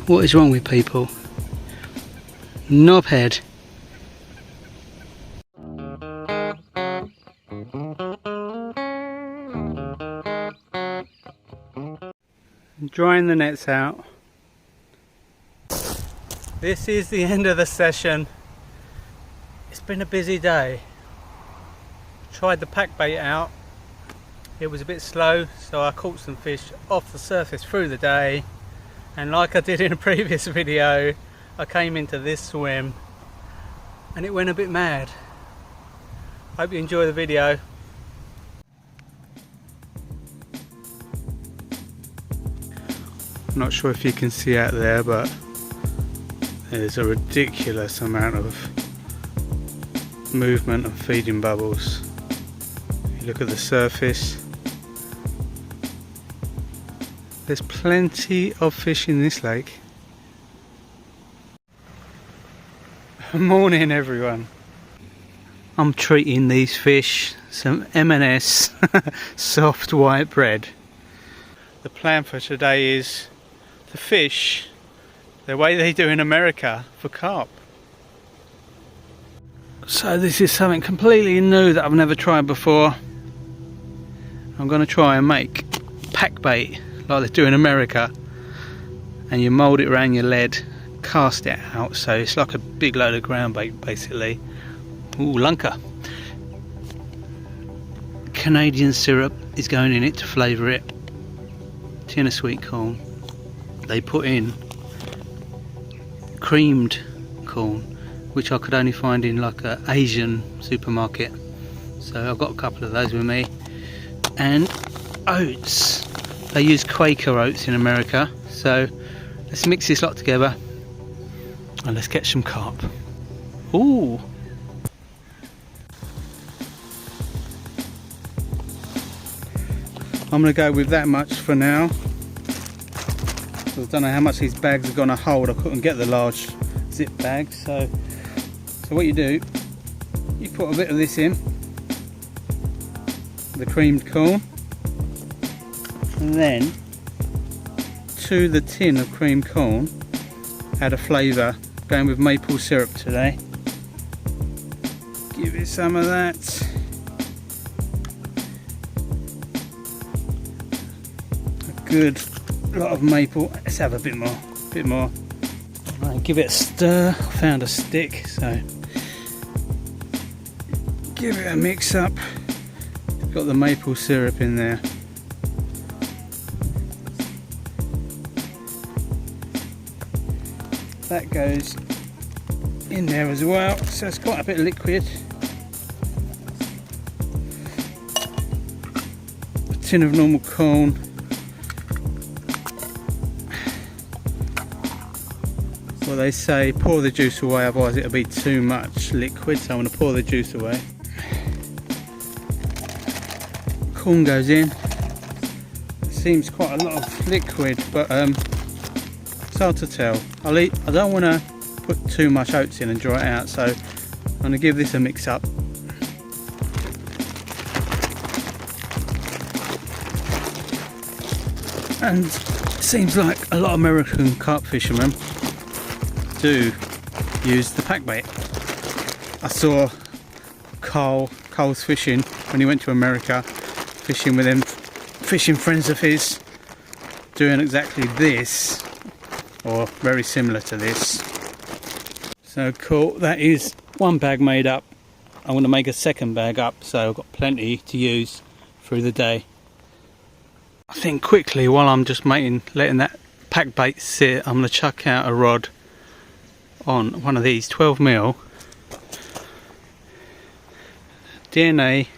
What is wrong with people? Knobhead. Drying the nets out. This is the end of the session. It's been a busy day. Tried the pack bait out. It was a bit slow, so I caught some fish off the surface through the day. And like I did in a previous video, I came into this swim and it went a bit mad. Hope you enjoy the video. I'm not sure if you can see out there, but there's a ridiculous amount of movement and feeding bubbles. You look at the surface, there's plenty of fish in this lake. Morning everyone. I'm treating these fish some M&S soft white bread. The plan for today is to fish the way they do in America for carp. So this is something completely new that I've never tried before. I'm going to try and make pack bait like they do in America, and you mould it around your lead, cast it out, so it's like a big load of ground bait basically. Ooh, lunker. Canadian syrup is going in it to flavour it. Tin of sweet corn. They put in creamed corn, which I could only find in like an Asian supermarket, so I've got a couple of those with me. And oats. They use Quaker oats in America, so let's mix this lot together and let's get some carp. Ooh! I'm going to go with that much for now. I don't know how much these bags are going to hold. I couldn't get the large zip bag, so what you do, you put a bit of this in, the creamed corn, and then to the tin of creamed corn add a flavour, going with maple syrup today. Give it some of that. A good lot of maple. Let's have a bit more. Right, give it a stir. I found a stick, so give it a mix up. Got the maple syrup in there. That goes in there as well, so it's quite a bit of liquid. A tin of normal corn. Well, they say pour the juice away, otherwise it'll be too much liquid, so I'm going to pour the juice away. Corn goes in. Seems quite a lot of liquid, but it's hard to tell. I don't want to put too much oats in and dry it out, so I'm going to give this a mix up. And it seems like a lot of American carp fishermen do use the pack bait. I saw Carl's fishing when he went to America, fishing with them fishing friends of his, doing exactly this, or very similar to this. So cool, that is one bag made up. I'm going to make a second bag up, so I've got plenty to use through the day. I think quickly, while I'm just letting that pack bait sit, I'm going to chuck out a rod on one of these 12mm DNA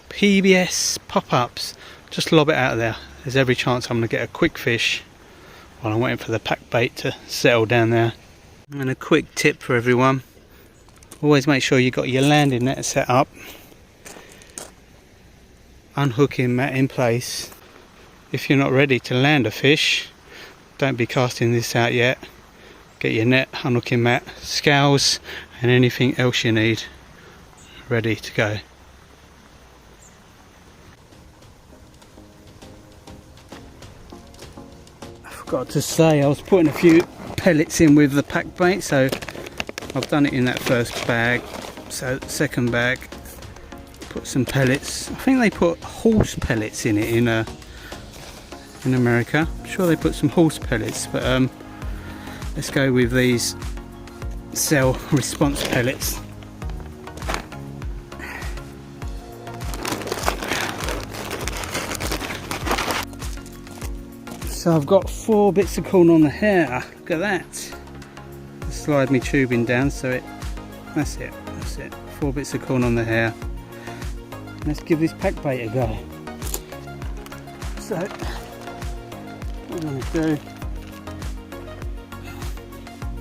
PBS pop-ups. Just lob it out of there. There's every chance I'm going to get a quick fish while I'm waiting for the pack bait to settle down there. And a quick tip for everyone, always make sure you've got your landing net set up, unhooking that in place. If you're not ready to land a fish, don't be casting this out yet. Get your net, unhooking mat, scales and anything else you need ready to go. I got to say, I was putting a few pellets in with the pack bait, so I've done it in that first bag. So second bag, put some pellets. I think they put horse pellets in it in America. I'm sure they put some horse pellets, but let's go with these cell response pellets. So I've got 4 bits of corn on the hair. Look at that. Slide my tubing down so it. That's it. 4 bits of corn on the hair. Let's give this pack bait a go. So what I'm going to do,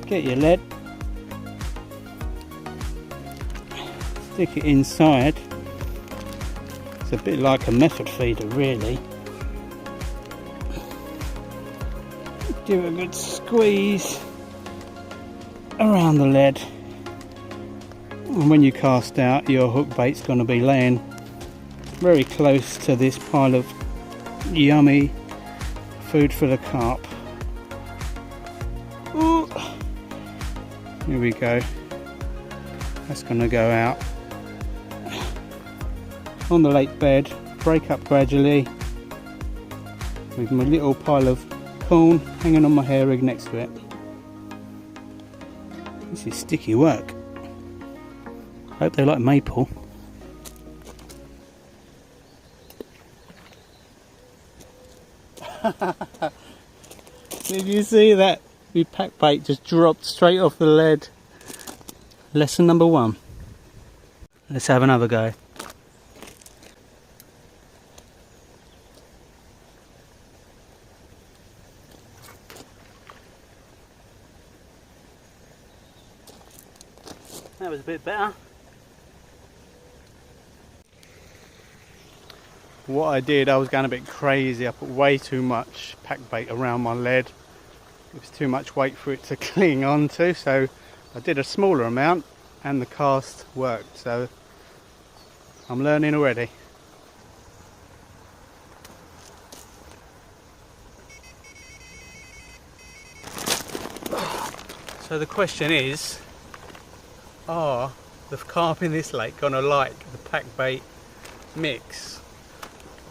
get your lead, stick it inside. It's a bit like a method feeder, really. Give it a good squeeze around the lead, and when you cast out, your hook bait's going to be laying very close to this pile of yummy food for the carp. Ooh. Here we go. That's going to go out on the lake bed, break up gradually with my little pile of corn hanging on my hair rig next to it. This is sticky work. Hope they like maple. Did you see that? The pack bait just dropped straight off the lead. Lesson number 1. Let's have another go. That was a bit better. What I did, I was going a bit crazy. I put way too much pack bait around my lead. It was too much weight for it to cling onto, so I did a smaller amount and the cast worked. So I'm learning already. So the question is, are the carp in this lake gonna like the pack bait mix?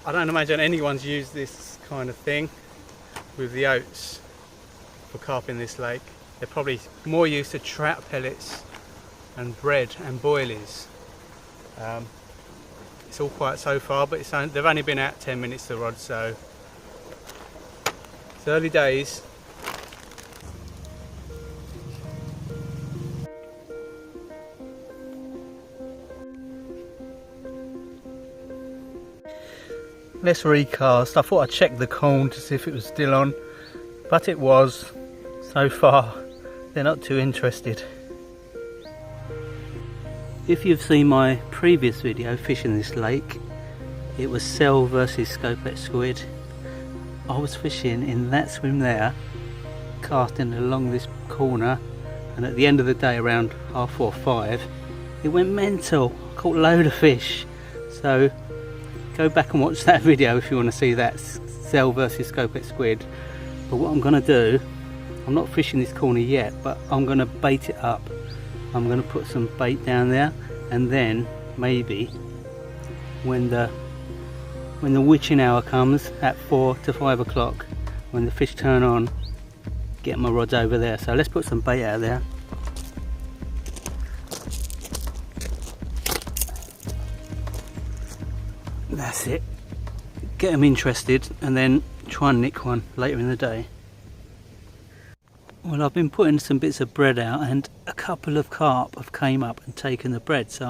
I don't imagine anyone's used this kind of thing with the oats for carp in this lake. They're probably more used to trout pellets and bread and boilies. It's all quiet so far, but they've only been out 10 minutes the rod, so it's early days. Let's recast. I thought I'd check the corn to see if it was still on, but it was. So far, they're not too interested. If you've seen my previous video fishing this lake, it was cell versus scopex squid. I was fishing in that swim there, casting along this corner, and at the end of the day, around 4:30, 5, it went mental. I caught a load of fish. So go back and watch that video if you want to see that cell versus scopex squid. But what I'm going to do, I'm not fishing this corner yet, but I'm going to bait it up. I'm going to put some bait down there, and then maybe when the witching hour comes at 4 to 5 o'clock, when the fish turn on, get my rods over there. So let's put some bait out there. That's it. Get them interested and then try and nick one later in the day. Well, I've been putting some bits of bread out and a couple of carp have came up and taken the bread. So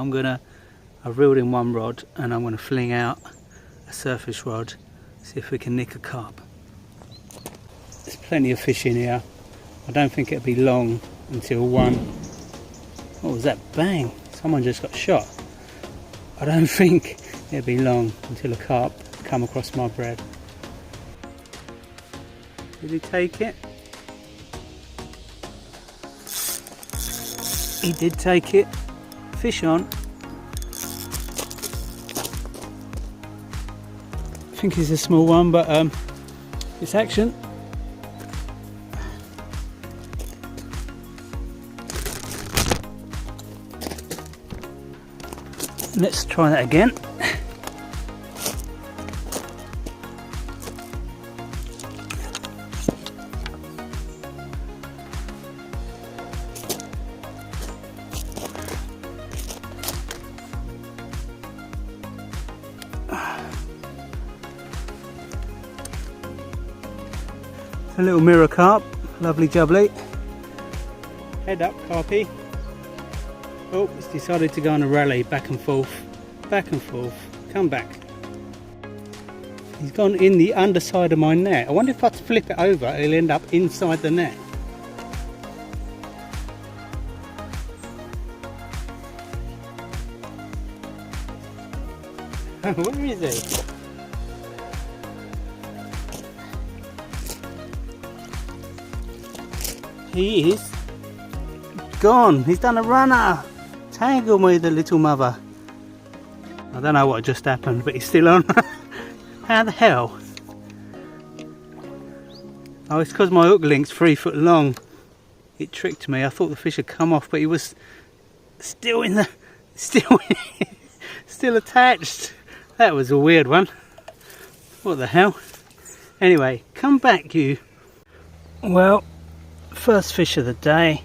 I've reeled in one rod and I'm going to fling out a surface rod, see if we can nick a carp. There's plenty of fish in here. I don't think it'll be long until one. What was that? Bang! Someone just got shot. I don't think it'll be long until a carp come across my bread. Did he take it? He did take it. Fish on. I think it's a small one, but it's action. Let's try that again. A little mirror carp, lovely jubbly. Head up, carpy. Oh, it's decided to go on a rally, back and forth, come back. He's gone in the underside of my net. I wonder if I flip it over, he'll end up inside the net. Where is he? He is gone. He's done a runner. Tangle me, the little mother. I don't know what just happened, but he's still on. How the hell? Oh, it's because my hook link's 3 foot long. It tricked me. I thought the fish had come off, but he was still in the, still attached. That was a weird one. What the hell? Anyway, come back, you. Well, first fish of the day.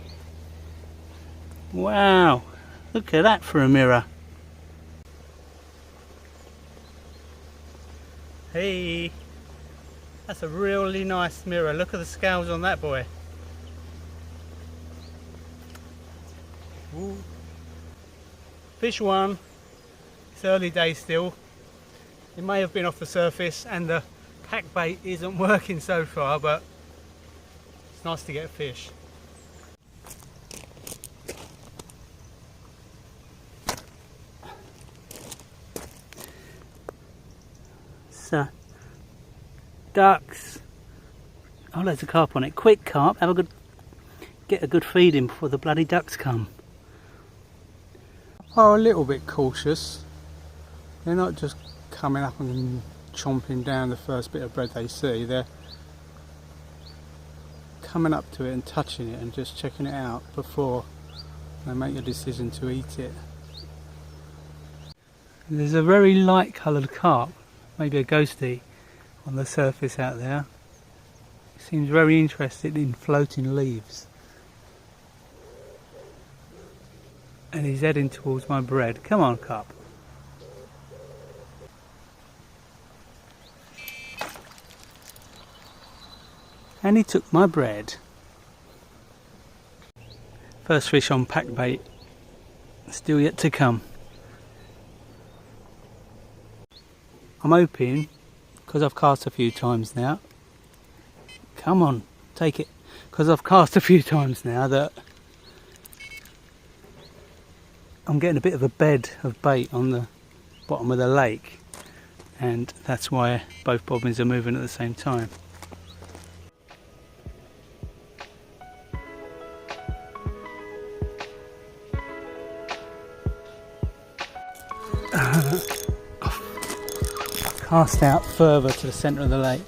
Wow, look at that for a mirror. Hey, that's a really nice mirror. Look at the scales on that boy. Ooh. Fish one. It's early days still. It may have been off the surface and the pack bait isn't working so far, but it's nice to get a fish. So, ducks. Oh, there's a carp on it. Quick carp, get a good feed in before the bloody ducks come. Are a little bit cautious. They're not just coming up and chomping down the first bit of bread they see. They're coming up to it and touching it and just checking it out before they make a decision to eat it. There's a very light coloured carp, maybe a ghostie, on the surface out there. He seems very interested in floating leaves. And he's heading towards my bread. Come on, carp. And he took my bread. First fish on pack bait, still yet to come. I'm hoping, because I've cast a few times now, come on, take it, because I've cast a few times now, that I'm getting a bit of a bed of bait on the bottom of the lake, and that's why both bobbins are moving at the same time. Cast out further to the centre of the lake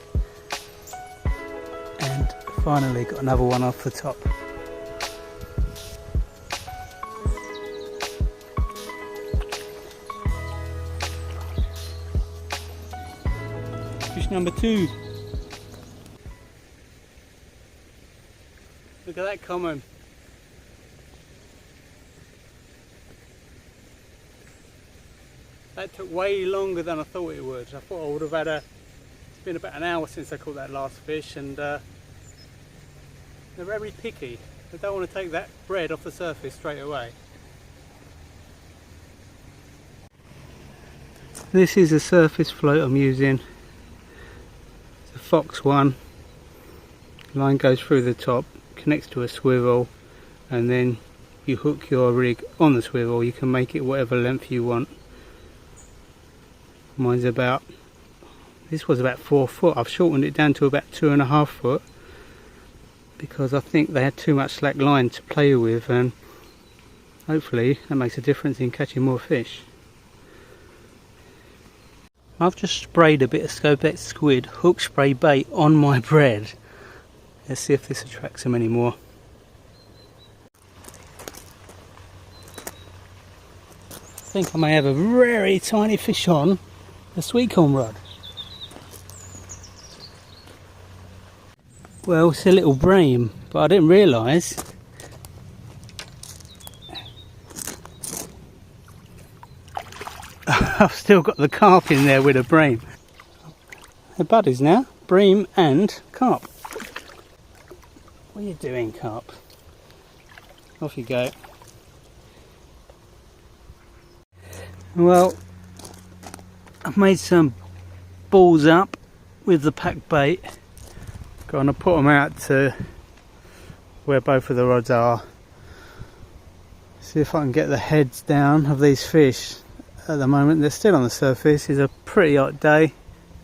and finally got another one off the top. Fish number 2. Look at that common. That took way longer than I thought it would. I thought I would have had it's been about an hour since I caught that last fish, and they're very picky. They don't want to take that bread off the surface straight away. This is a surface float I'm using. It's a Fox one. Line goes through the top, connects to a swivel, and then you hook your rig on the swivel. You can make it whatever length you want. Mine's this was about 4 foot. I've shortened it down to about 2.5 foot because I think they had too much slack line to play with, and hopefully that makes a difference in catching more fish. I've just sprayed a bit of Scopex squid hook spray bait on my bread. Let's see if this attracts them anymore. think I may have a very tiny fish on the sweet corn rod. Well, it's a little bream, but I didn't realise I've still got the carp in there with a bream. They're buddies now, bream and carp. What are you doing, carp? Off you go. Well, I've made some balls up with the pack bait. Going to put them out to where both of the rods are. See if I can get the heads down of these fish. At the moment they're still on the surface. It's a pretty hot day.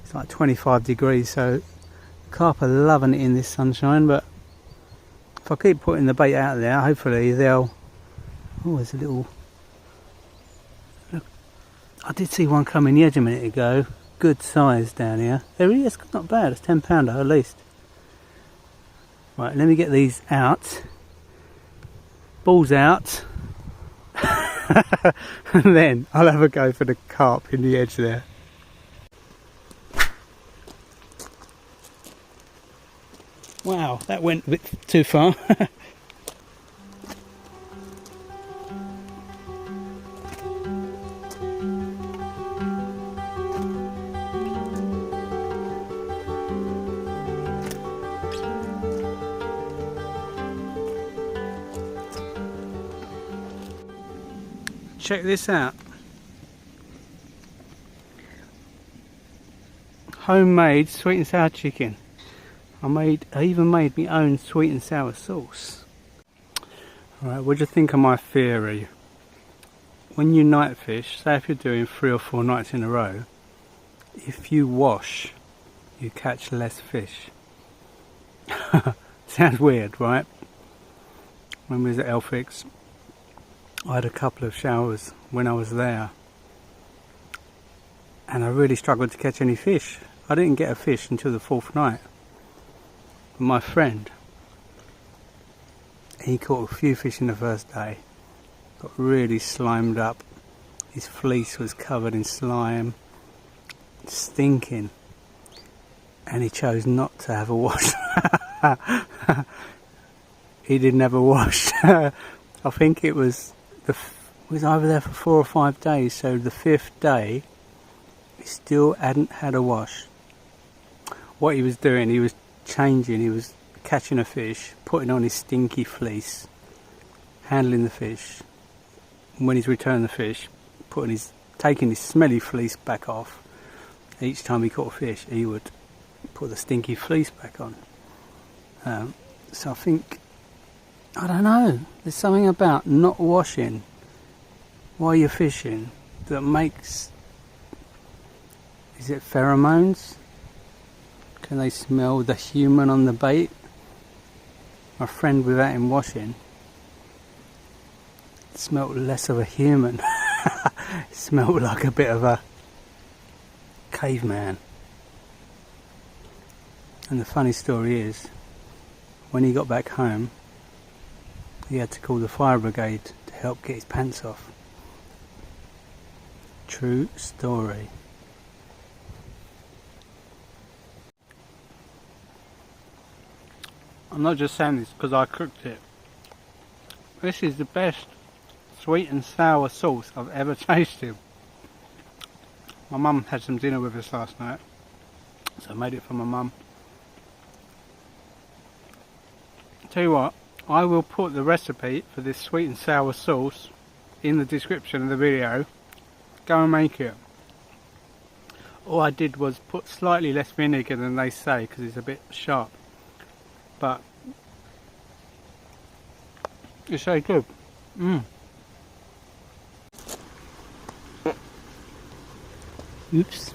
It's like 25 degrees, so carp are loving it in this sunshine, but if I keep putting the bait out there, hopefully they'll... Oh, there's a little... Look, I did see one come in the edge a minute ago. Good size down here. There he is, not bad, it's 10 pounder at least. Right, let me get these out. Balls out. And then I'll have a go for the carp in the edge there. Wow, that went a bit too far. Check this out. Homemade sweet and sour chicken. I even made my own sweet and sour sauce. Alright, what do you think of my theory? When you night fish, say if you're doing 3 or 4 nights in a row, if you wash, you catch less fish. Sounds weird, right? When we was at Elfix, I had a couple of showers when I was there, and I really struggled to catch any fish. I didn't get a fish until the 4th night. My friend, he caught a few fish in the first day, got really slimed up, his fleece was covered in slime, stinking, and he chose not to have a wash. He didn't have a wash. I think it was over there for 4 or 5 days, so the 5th day he still hadn't had a wash. What he was doing, he was changing, he was catching a fish, putting on his stinky fleece, handling the fish, and when he's returned the fish, taking his smelly fleece back off. Each time he caught a fish, he would put the stinky fleece back on. So I think, I don't know, there's something about not washing while you're fishing that makes, is it pheromones? Can they smell the human on the bait? My friend, without him washing, smelled less of a human. It smelled like a bit of a caveman. And the funny story is, when he got back home, he had to call the fire brigade to help get his pants off. True story. I'm not just saying this because I cooked it. This is the best sweet and sour sauce I've ever tasted. My mum had some dinner with us last night, so I made it for my mum. Tell you what, I will put the recipe for this sweet and sour sauce in the description of the video. Go and make it. All I did was put slightly less vinegar than they say because it's a bit sharp, but it's so good. Oops.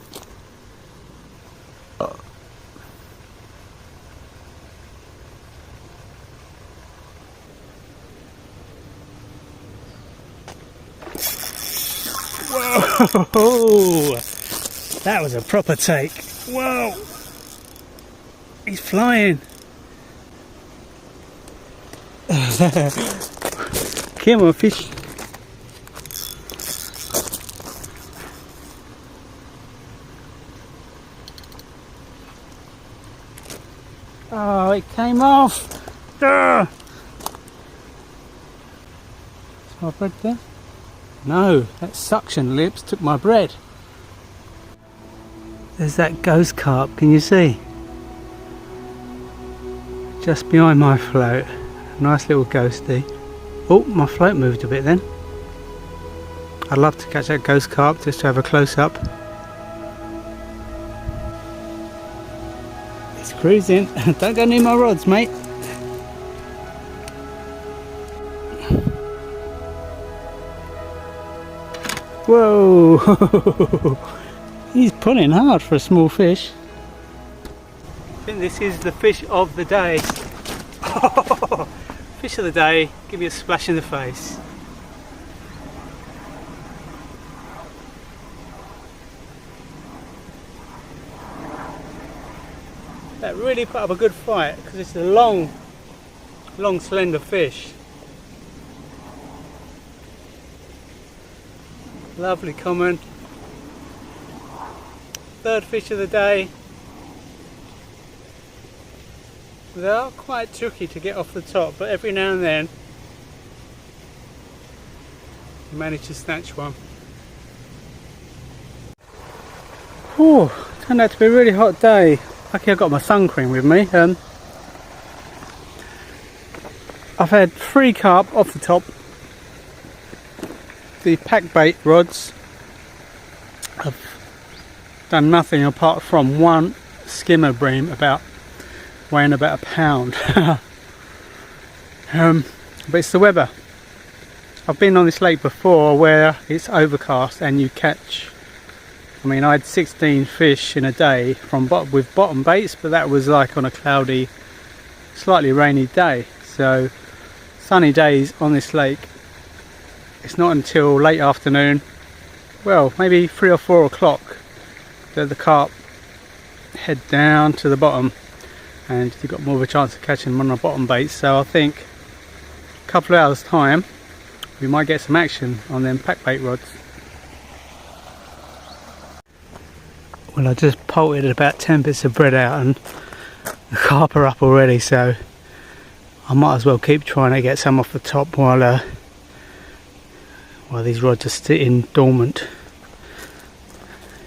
Whoa! That was a proper take. Whoa! He's flying. Come on, fish. Oh, it came off. Ugh. Is my bread there? No, that suction lips took my bread. There's that ghost carp, can you see? Just behind my float. Nice little ghosty. Oh, my float moved a bit then. I'd love to catch that ghost carp just to have a close up. It's cruising. Don't go near my rods, mate. Whoa! He's pulling hard for a small fish. I think this is the fish of the day. Fish of the day, give me a splash in the face. That really put up a good fight because it's a long slender fish. Lovely common. Third fish of the day. They are quite tricky to get off the top, but every now and then you manage to snatch one. Oh, turned out to be a really hot day. Lucky I've got my sun cream with me. I've had 3 carp off the top. The pack bait rods have done nothing apart from one skimmer bream weighing about a pound. But it's the weather. I've been on this lake before where it's overcast and you catch, I mean, I had 16 fish in a day with bottom baits, but that was like on a cloudy, slightly rainy day. So sunny days on this lake, it's not until late afternoon, well, maybe 3 or 4 o'clock, that the carp head down to the bottom and you've got more of a chance of catching them on the bottom baits. So I think a couple of hours time we might get some action on them pack bait rods. Well, I just poulted about 10 bits of bread out and the carp are up already, so I might as well keep trying to get some off the top while these rods are sitting dormant.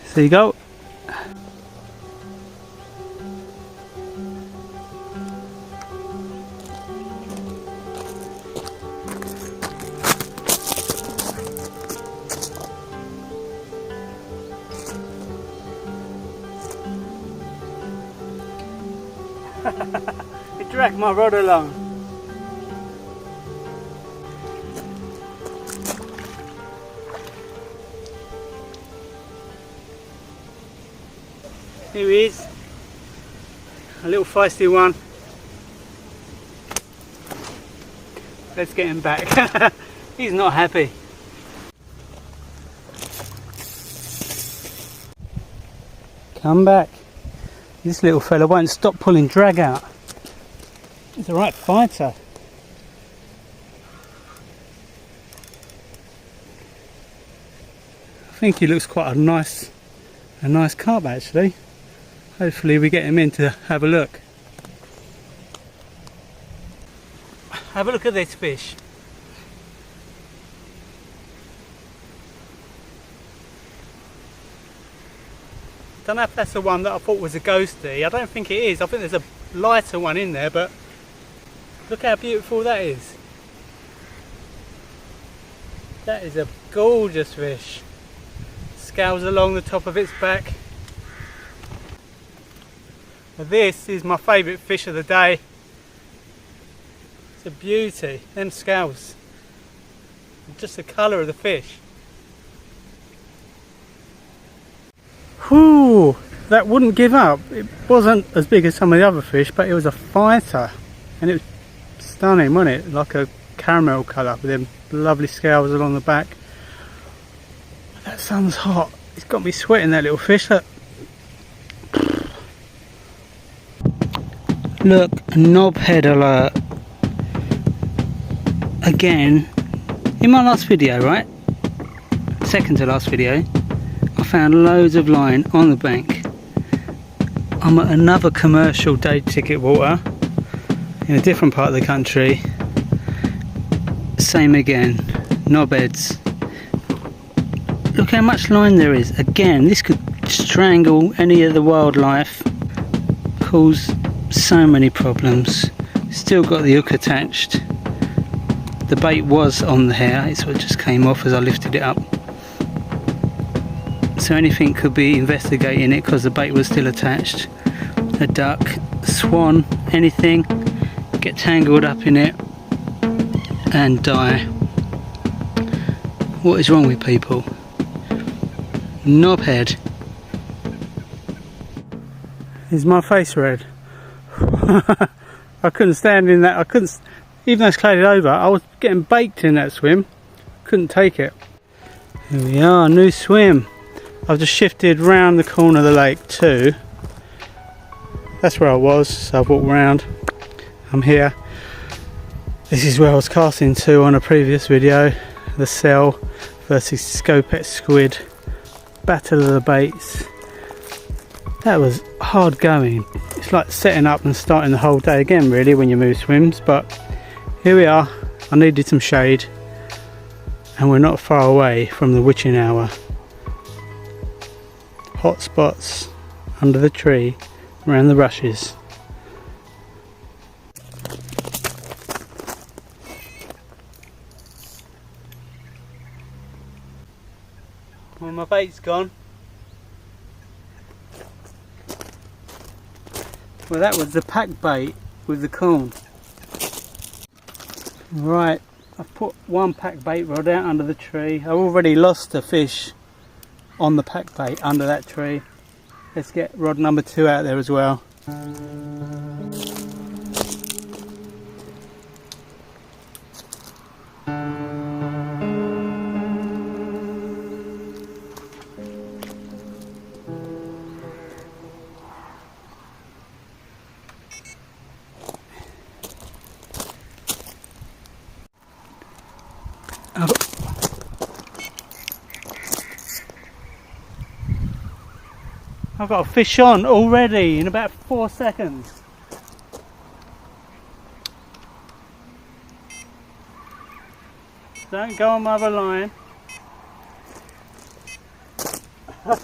So you go. It dragged my rod along. Here he is, a little feisty one. Let's get him back. He's not happy. Come back. This little fella won't stop pulling drag out. He's a right fighter. I think he looks quite a nice carp actually. Hopefully we get him in to have a look. Have a look at this fish. Don't know if that's the one that I thought was a ghosty. I don't think it is. I think there's a lighter one in there, but look how beautiful that is. That is a gorgeous fish. Scales along the top of its back. This is my favourite fish of the day. It's a beauty. Them scales. Just the colour of the fish. Whew, that wouldn't give up. It wasn't as big as some of the other fish, but it was a fighter. And it was stunning, wasn't it? Like a caramel colour with them lovely scales along the back. That sun's hot. It's got me sweating, that little fish. Look, knobhead alert. Again, in my last video, right? Second to last video, I found loads of line on the bank. I'm at another commercial day ticket water in a different part of the country. Same again, knobheads. Look how much line there is. Again, this could strangle any of the wildlife, cause so many problems. Still got the hook attached. The bait was on the hair, it sort of just came off as I lifted it up. So anything could be investigating it because the bait was still attached. A duck, swan, anything, get tangled up in it and die. What is wrong with people? Knobhead. Is my face red? I couldn't stand in that. I couldn't, even though it's clouded over, I was getting baked in that swim. Couldn't take it. Here we are, new swim. I've just shifted round the corner of the lake too. That's where I was, so I've walked round. I'm here. This is where I was casting to on a previous video. The cell versus Scopet squid. Battle of the baits. That was hard going. It's like setting up and starting the whole day again really when you move swims, but here we are. I needed some shade and we're not far away from the witching hour. Hot spots under the tree, around the rushes. Well, my bait's gone. Well, that was the pack bait with the corn. Right, I've put one pack bait rod out under the tree. I've already lost a fish on the pack bait under that tree. Let's get rod number 2 out there as well. I've got a fish on already in about 4 seconds. Don't go on my other line. Look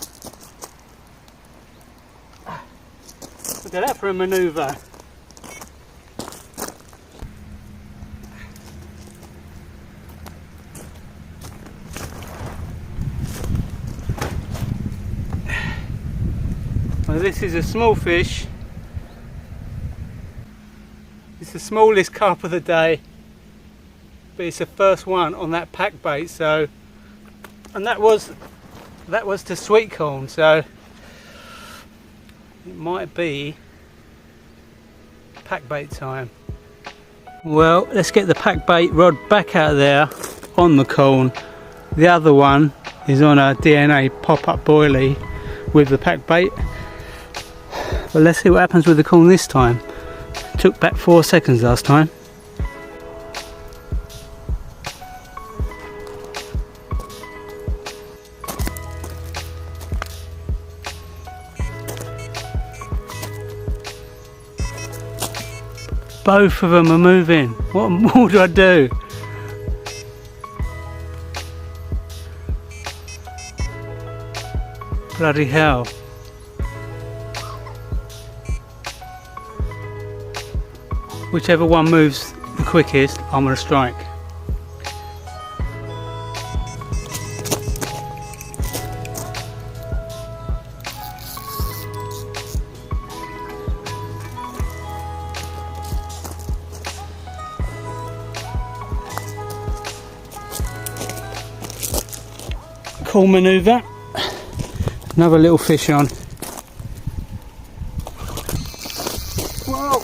at that for a manoeuvre. Well, this is a small fish. It's the smallest carp of the day, but it's the first one on that pack bait. So, and that was to sweet corn. So it might be pack bait time. Well, let's get the pack bait rod back out there on the corn. The other one is on a DNA pop-up boilie with the pack bait. But let's see what happens with the corn this time. Took back 4 seconds last time. Both of them are moving. What more do I do? Bloody hell. Whichever one moves the quickest, I'm going to strike. Cool manoeuvre. Another little fish on. Whoa!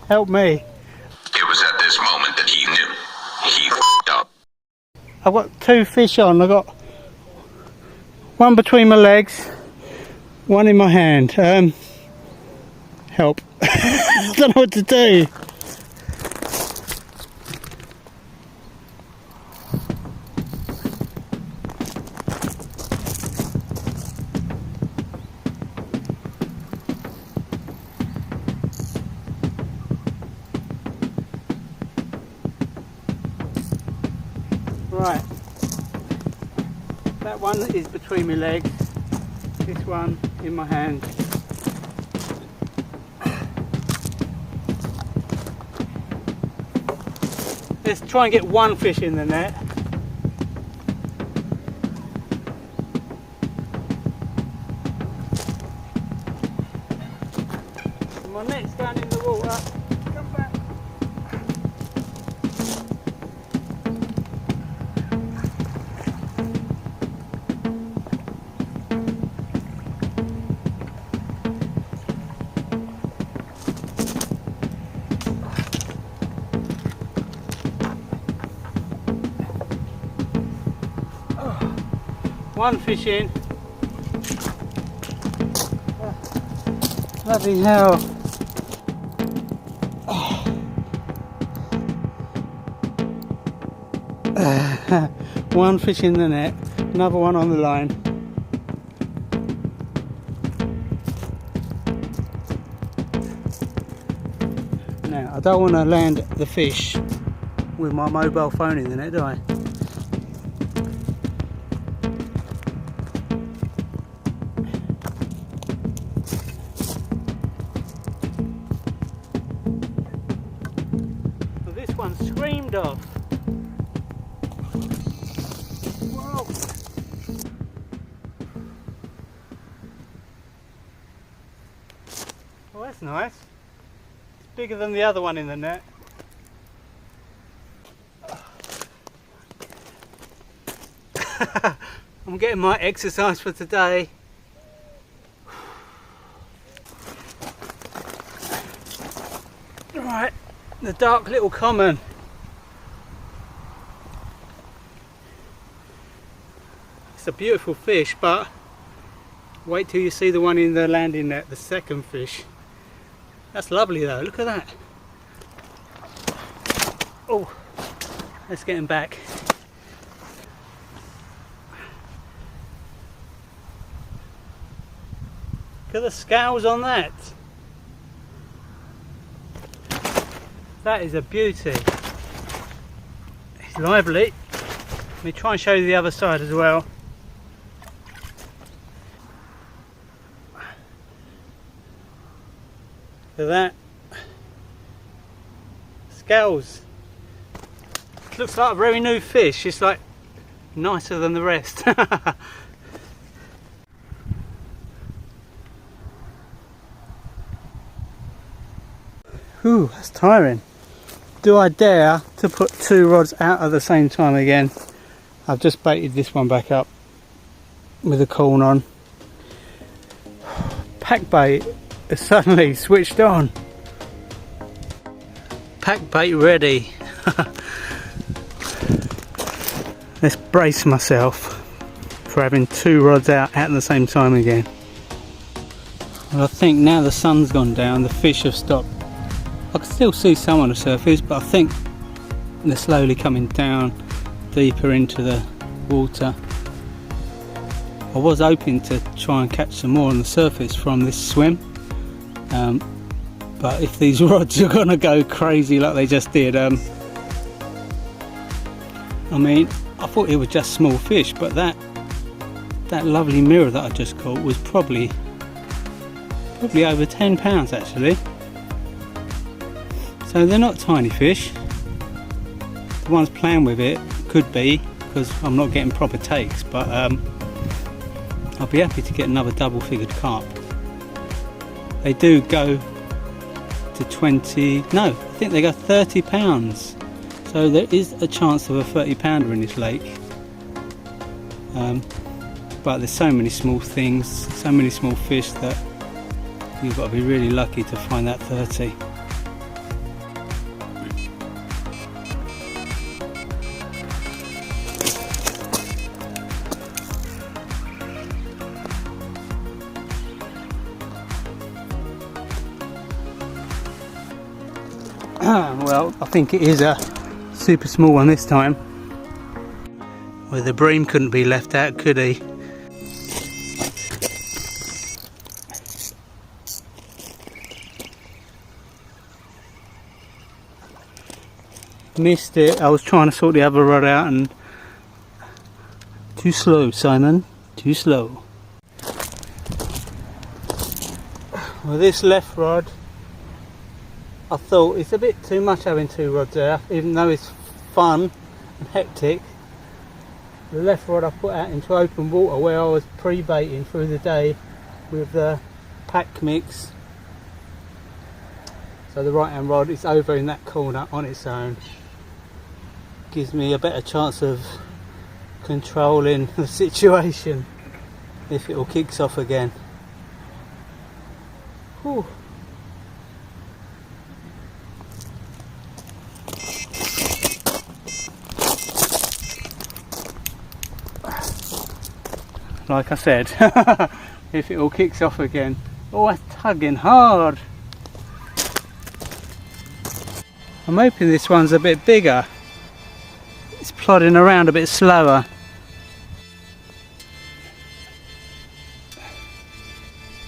Help me. It was at this moment that he knew. He f***ed up. I've got 2 fish on. I've got one between my legs, one in my hand. Help. I don't know what to do. Right, that one is between my legs, this one in my hand. Let's try and get one fish in the net. My net's going in the water. Come back. One fish in. Bloody hell. One fish in the net, another one on the line. Now, I don't want to land the fish with my mobile phone in the net, do I? This one screamed off. Whoa. Well, that's nice. It's bigger than the other one in the net. I'm getting my exercise for today. Right, the dark little common. It's a beautiful fish, but wait till you see the one in the landing net, the second fish. That's lovely though, look at that. Oh, let's get him back. Look at the scales on that. That is a beauty. It's lively. Let me try and show you the other side as well. Look at that. Scales. Looks like a very new fish. It's like nicer than the rest. Ooh, that's tiring. Do I dare to put two rods out at the same time again? I've just baited this one back up with a corn on. Pack bait has suddenly switched on. Pack bait ready. Let's brace myself for having two rods out at the same time again. Well, I think now the sun's gone down, the fish have stopped. I can still see some on the surface, but I think they're slowly coming down deeper into the water. I was hoping to try and catch some more on the surface from this swim, but if these rods are gonna go crazy like they just did, I mean, I thought it was just small fish, but that lovely mirror that I just caught was probably over 10 pounds actually. So they're not tiny fish. The ones playing with it could be, because I'm not getting proper takes, but I'll be happy to get another double-figured carp. They do go to 20, no, I think they go 30 pounds. So there is a chance of a 30 pounder in this lake. But there's so many small things, so many small fish that you've got to be really lucky to find that 30. Well, I think it is a super small one this time. Well, the bream couldn't be left out, could he? Missed it. I was trying to sort the other rod out and Too slow, Simon. Too slow. Well, this left rod, I thought it's a bit too much having two rods there, even though it's fun and hectic. The left rod I put out into open water where I was pre-baiting through the day with the pack mix. So the right hand rod is over in that corner on its own. Gives me a better chance of controlling the situation if it all kicks off again. Whew. Like I said, if it all kicks off again. Oh, it's tugging hard. I'm hoping this one's a bit bigger. It's plodding around a bit slower.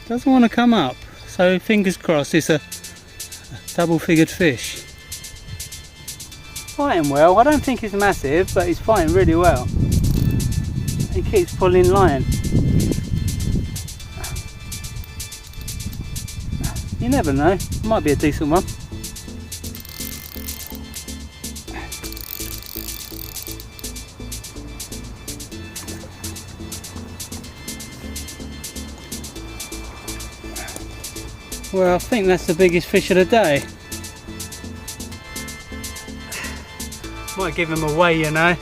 Doesn't want to come up, so fingers crossed it's a double-figured fish. Fighting well. I don't think it's massive, but he's fighting really well. He keeps pulling line. You never know, might be a decent one. Well, I think that's the biggest fish of the day. Might give him away, you know.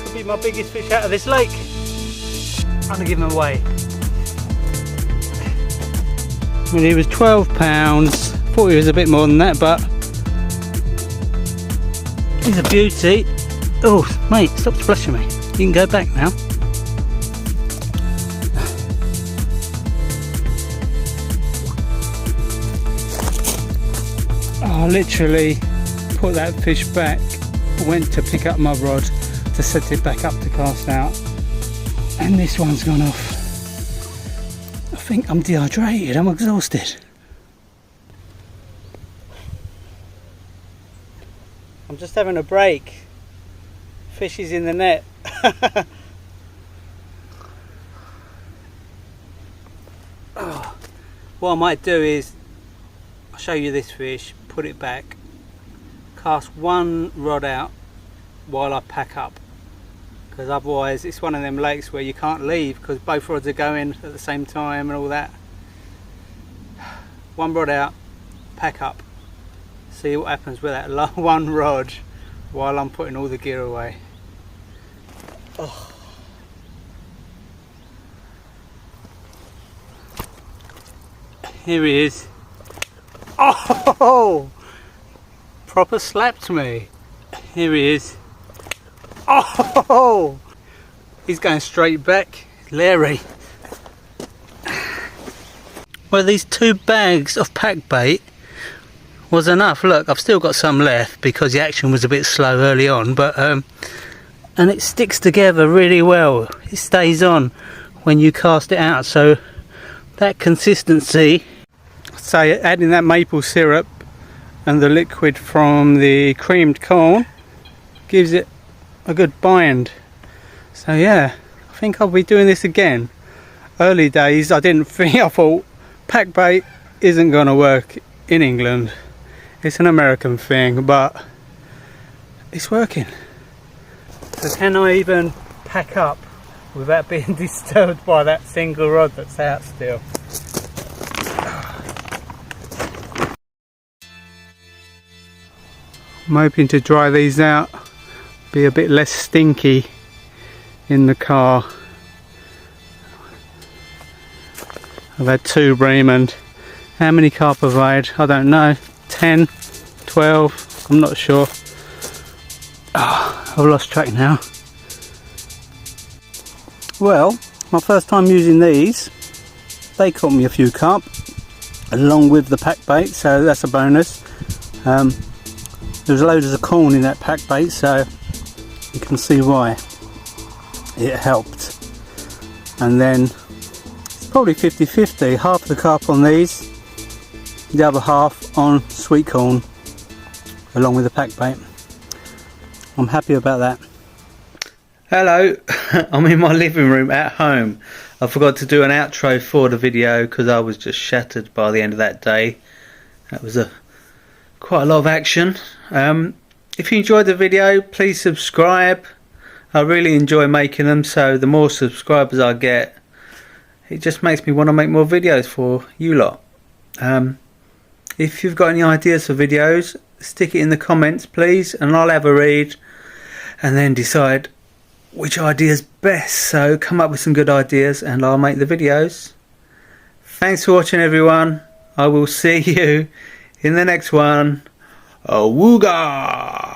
Could be my biggest fish out of this lake. I'm gonna give him away. I mean, he was 12 pounds. Thought he was a bit more than that, but he's a beauty. Oh, mate, stop splashing me. You can go back now. I literally put that fish back, went to pick up my rod to set it back up to cast out, and this one's gone off. I think I'm dehydrated, I'm exhausted. I'm just having a break. Fish is in the net. Oh, what I might do is I'll show you this fish, put it back, cast one rod out while I pack up, because otherwise it's one of them lakes where you can't leave because both rods are going at the same time and all that. One rod out, pack up, see what happens with that one rod while I'm putting all the gear away. Oh. Here he is. Oh, proper slapped me. Here he is. Oh, he's going straight back. Larry. Well, these 2 bags of pack bait was enough. Look, I've still got some left because the action was a bit slow early on, but and it sticks together really well. It stays on when you cast it out, so that consistency, say adding that maple syrup and the liquid from the creamed corn gives it a good bind. So yeah, I think I'll be doing this again. Early days I didn't think, I thought pack bait isn't going to work in England, it's an American thing, but it's working. So can I even pack up without being disturbed by that single rod that's out still? I'm hoping to dry these out, be a bit less stinky in the car. I've had 2 bream, and how many carp have I had? I don't know, 10, 12, I'm not sure. Oh, I've lost track now. Well, my first time using these, they caught me a few carp along with the pack bait, so that's a bonus. There's loads of corn in that pack bait, so you can see why it helped. And then it's probably 50-50, half of the carp on these, the other half on sweet corn. along with the pack bait. I'm happy about that. Hello, I'm in my living room at home. I forgot to do an outro for the video because I was just shattered by the end of that day. That was quite a lot of action. If you enjoyed the video, please subscribe. I really enjoy making them, so the more subscribers I get, it just makes me want to make more videos for you lot. If you've got any ideas for videos, stick it in the comments please, and I'll have a read and then decide which idea's best. So come up with some good ideas and I'll make the videos. Thanks for watching everyone. I will see you in the next one. Awooga!